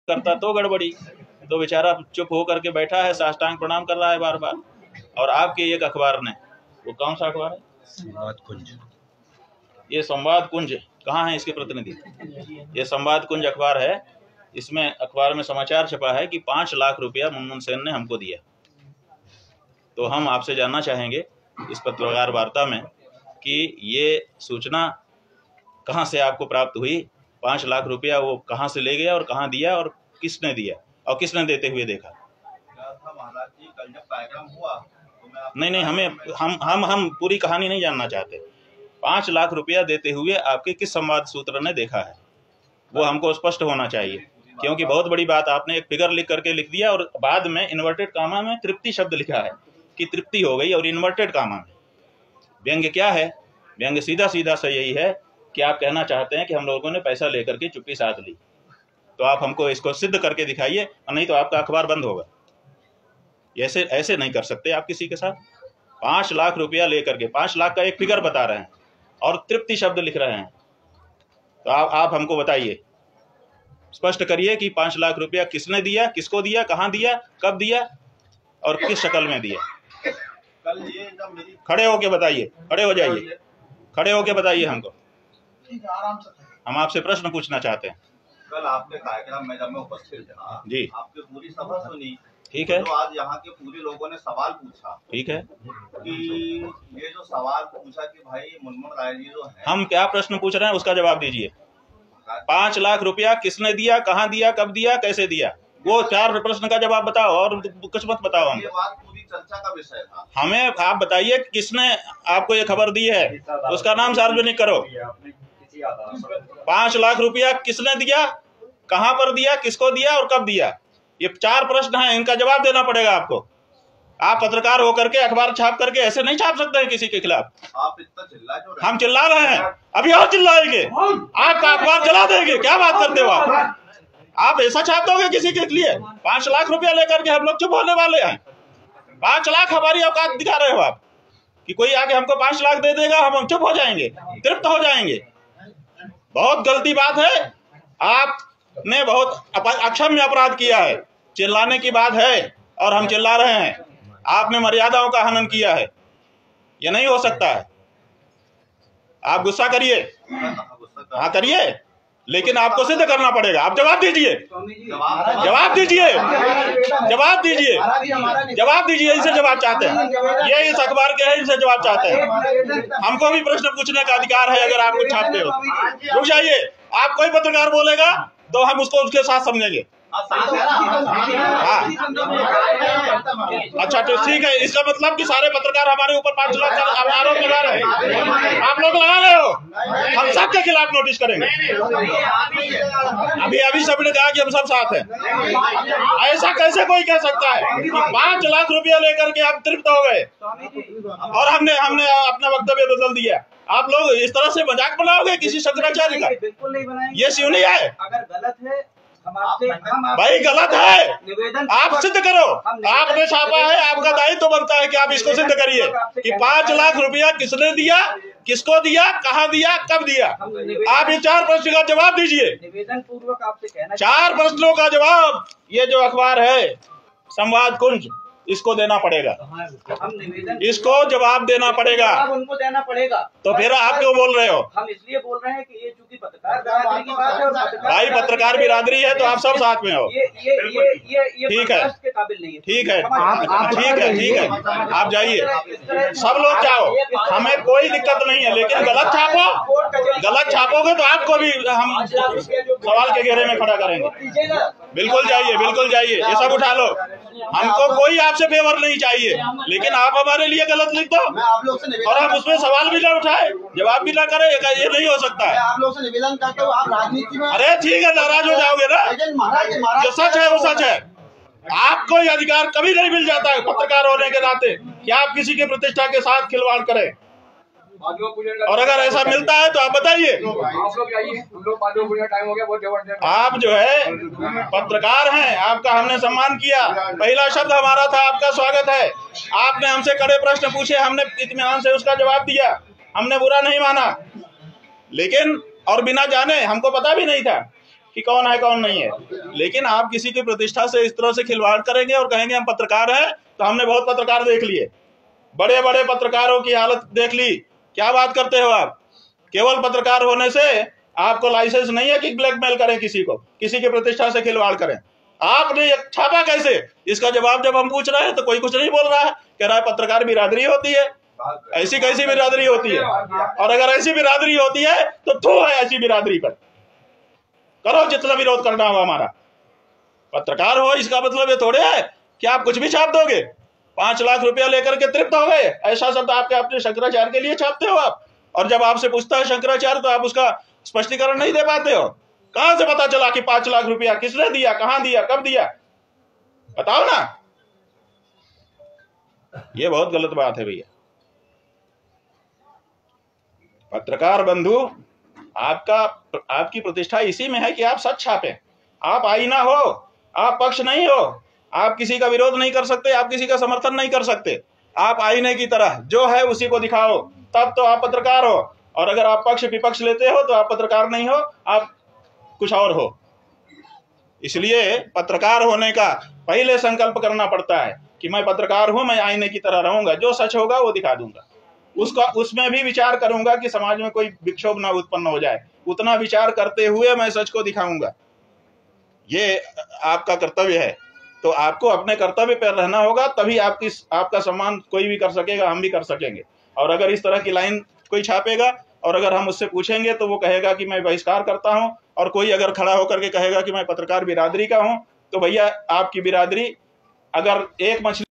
करता तो गड़बड़ी। तो बेचारा चुप होकर के बैठा है, साष्टांग प्रणाम कर रहा है बार बार। और आपके एक अखबार ने, वो कौन सा अखबार है? संवाद कुंज। ये संवाद कुंज कहाँ है इसके प्रतिनिधि? ये संवाद कुंज अखबार है। इसमें अखबार में समाचार छपा है कि 5 लाख रुपया मनमोहन सेन ने हमको दिया। तो हम आपसे जानना चाहेंगे इस पत्रकार वार्ता में कि ये सूचना कहाँ से आपको प्राप्त हुई? 5 लाख रुपया वो कहाँ से ले गया और कहाँ दिया और किसने दिया और किसने देते हुए देखा? महाराज जी, कल जब कार्यक्रम हुआ तो नहीं, हम पूरी कहानी नहीं जानना चाहते। 5 लाख रुपया देते हुए आपके किस संवाद सूत्र ने देखा है, वो हमको स्पष्ट होना चाहिए। क्योंकि बहुत बड़ी बात, आपने एक फिगर लिख करके लिख दिया और बाद में इन्वर्टेड कामा में तृप्ति शब्द लिखा है कि तृप्ति हो गई, और इन्वर्टेड कामा में व्यंग्य क्या है? व्यंग्य सीधा सीधा सा यही है कि आप कहना चाहते हैं कि हम लोगों ने पैसा लेकर के चुप्पी साध ली। तो आप हमको इसको सिद्ध करके दिखाइए, और नहीं तो आपका अखबार बंद होगा। ऐसे नहीं कर सकते आप किसी के साथ। 5 लाख रुपया लेकर के 5 लाख का एक फिगर बता रहे हैं और तृप्ति शब्द लिख रहे हैं। तो आप हमको बताइए, स्पष्ट करिए कि 5 लाख रुपया किसने दिया, किसको दिया, कहाँ दिया, कब दिया और किस शक्ल में दिया। कल ये जब मेरी खड़े होके बताइए, खड़े हो जाइए, खड़े होके बताइए हमको। हम आपसे प्रश्न पूछना चाहते हैं। कल आपके कार्यक्रम में जब मैं उपस्थित था जी, आपकी पूरी सभा सुनी। ठीक है। तो आज यहाँ के पूरे लोगों ने सवाल पूछा, ठीक है, कि ये जो सवाल पूछा कि भाई मनमोहन राय जी जो है, हम क्या प्रश्न पूछ रहे हैं उसका जवाब दीजिए। 5 लाख रुपया किसने दिया, कहाँ दिया, कब दिया, कैसे दिया, वो 4 प्रश्न का जवाब बताओ और कुछ मत बताओ ये हमको। बात पूरी चर्चा का विषय था। हमें आप बताइए किसने आपको ये खबर दी है, उसका नाम सार्वजनिक करो। 5 लाख रुपया किसने दिया, कहाँ पर दिया, किसको दिया और कब दिया, ये 4 प्रश्न हैं, इनका जवाब देना पड़ेगा आपको। आप पत्रकार होकर के अखबार छाप करके ऐसे नहीं छाप सकते हैं किसी के खिलाफ। आप इतना चिल्ला क्यों रहे? हम चिल्ला रहे हैं, अभी और चिल्लाएंगे, आपका अखबार जला देंगे। क्या बात करते हो आप ऐसा छाप दोगे किसी के लिए? 5 लाख रुपया लेकर के हम लोग चुप होने वाले हैं? 5 लाख हमारी औकात दिखा रहे हो आप कि कोई आके हमको 5 लाख दे देगा, हम चुप हो जाएंगे, तृप्त हो जाएंगे। बहुत गलती बात है, आपने बहुत अक्षम्य अपराध किया है। चिल्लाने की बात है और हम चिल्ला रहे हैं। आपने मर्यादाओं का हनन किया है, ये नहीं हो सकता है। आप गुस्सा करिए, हाँ करिए, लेकिन आपको सिद्ध करना पड़ेगा। आप जवाब दीजिए, जवाब दीजिए, जवाब दीजिए, जवाब दीजिए। इनसे जवाब चाहते हैं, ये इस अखबार के हैं, इनसे जवाब चाहते हैं। हमको भी प्रश्न पूछने का अधिकार है अगर आप कुछ छापते हो। रुक जाइए, आप कोई पत्रकार बोलेगा तो हम उसको उसके साथ समझेंगे। हाँ, अच्छा तो ठीक है। इसका मतलब कि सारे पत्रकार हमारे ऊपर 5 लाख का आरोप लगा रहे हैं। आप लोग लगा रहे हो, हम सबके खिलाफ नोटिस करेंगे। अभी सबने कहा कि हम सब साथ हैं। ऐसा कैसे कोई कह सकता है कि 5 लाख रुपया लेकर के आप तृप्त हो गए और हमने अपना वक्तव्य बदल दिया? आप लोग इस तरह से मजाक बनाओगे किसी शंकराचार्य का? बिल्कुल नहीं बनाएंगे। ये क्यों नहीं है? अगर गलत है भाई गलत है, आप सिद्ध करो। आपने छापा है, आपका दायित्व तो बनता है कि आप इसको सिद्ध करिए कि 5 लाख रुपया किसने दिया, किसको दिया, कहाँ दिया, कब दिया। आप ये 4 प्रश्न का जवाब दीजिए। निवेदन पूर्वक आपसे कहना, 4 प्रश्नों का जवाब ये जो अखबार है संवाद कुंज, इसको देना पड़ेगा। हम निवेदन, इसको जवाब देना पड़ेगा। उनको देना पड़ेगा। तो फिर आप क्यों बोल रहे हो? हम इसलिए बोल रहे हैं कि ये चूंकि पत्रकार बिरादरी की बात है और भाई पत्रकार बिरादरी है तो आप सब साथ में हो। ये ठीक है, बर्दाश्त के काबिल नहीं है। ठीक है, ठीक है, आप जाइए, सब लोग जाओ, हमें कोई दिक्कत नहीं है। लेकिन गलत छापोगे तो आपको भी हम सवाल के घेरे में खड़ा करेंगे। बिल्कुल जाइए, बिल्कुल जाइए, ये सब उठा लो। हमको कोई आपसे फेवर नहीं चाहिए, लेकिन आप हमारे लिए गलत लिख दो और हम उसमें सवाल भी ना उठाए, जवाब भी ना करें, ये नहीं हो सकता है। आप लोग से निवेदन करते हो, आप राजनीति में, अरे ठीक है, नाराज हो जाओगे ना, जो सच है वो सच है। आपको ये अधिकार कभी नहीं मिल जाता है पत्रकार होने के नाते कि आप किसी की प्रतिष्ठा के साथ खिलवाड़ करें। और अगर ऐसा मिलता है तो आप बताइए। आप जो है पत्रकार हैं, आपका हमने सम्मान किया, पहला शब्द हमारा था आपका स्वागत है। आपने हमसे कड़े प्रश्न पूछे, हमने इत्मीनान से उसका जवाब दिया, हमने बुरा नहीं माना। लेकिन और बिना जाने, हमको पता भी नहीं था कि कौन है कौन नहीं है। लेकिन आप किसी की प्रतिष्ठा से इस तरह से खिलवाड़ करेंगे और कहेंगे हम पत्रकार हैं, तो हमने बहुत पत्रकार देख लिए, बड़े बड़े पत्रकारों की हालत देख ली। क्या बात करते हो आप? केवल पत्रकार होने से आपको लाइसेंस नहीं है कि ब्लैकमेल करें किसी को, किसी की प्रतिष्ठा से खिलवाड़ करें। आपने छापा कैसे? इसका जवाब जब हम पूछ रहे हैं तो कोई कुछ नहीं बोल रहा है, कह रहा है पत्रकार बिरादरी होती है। ऐसी कैसी बिरादरी होती है? और अगर ऐसी बिरादरी होती है तो थू है ऐसी बिरादरी पर। करो जितना विरोध करना हो हमारा। पत्रकार हो इसका मतलब ये थोड़े है कि आप कुछ भी छाप दोगे। 5 लाख रुपया लेकर के तृप्त हो गए, ऐसा शब्द आपके अपने शंकराचार्य के लिए छापते हो आप। और जब आपसे पूछता है शंकराचार्य तो आप उसका स्पष्टीकरण नहीं दे पाते हो। कहां से पता चला कि 5 लाख रुपया किसने दिया, कहां दिया, कब दिया? बताओ ना। ये बहुत गलत बात है भैया। पत्रकार बंधु, आपकी प्रतिष्ठा इसी में है कि आप सच छापें। आप आईना हो, आप पक्ष नहीं हो, आप किसी का विरोध नहीं कर सकते, आप किसी का समर्थन नहीं कर सकते। आप आईने की तरह जो है उसी को दिखाओ, तब तो आप पत्रकार हो। और अगर आप पक्ष विपक्ष लेते हो तो आप पत्रकार नहीं हो, आप कुछ और हो। इसलिए पत्रकार होने का पहले संकल्प करना पड़ता है कि मैं पत्रकार हूं, मैं आईने की तरह रहूंगा, जो सच होगा वो दिखा दूंगा। उसमें भी विचार करूंगा कि समाज में कोई विक्षोभ ना उत्पन्न हो जाए, उतना विचार करते हुए मैं सच को दिखाऊंगा। ये आपका कर्तव्य है। तो आपको अपने कर्तव्य पर रहना होगा, तभी आपका सम्मान कोई भी कर सकेगा, हम भी कर सकेंगे। और अगर इस तरह की लाइन कोई छापेगा और अगर हम उससे पूछेंगे तो वो कहेगा कि मैं बहिष्कार करता हूं, और कोई अगर खड़ा होकर के कहेगा कि मैं पत्रकार बिरादरी का हूं, तो भैया आपकी बिरादरी अगर एक मछली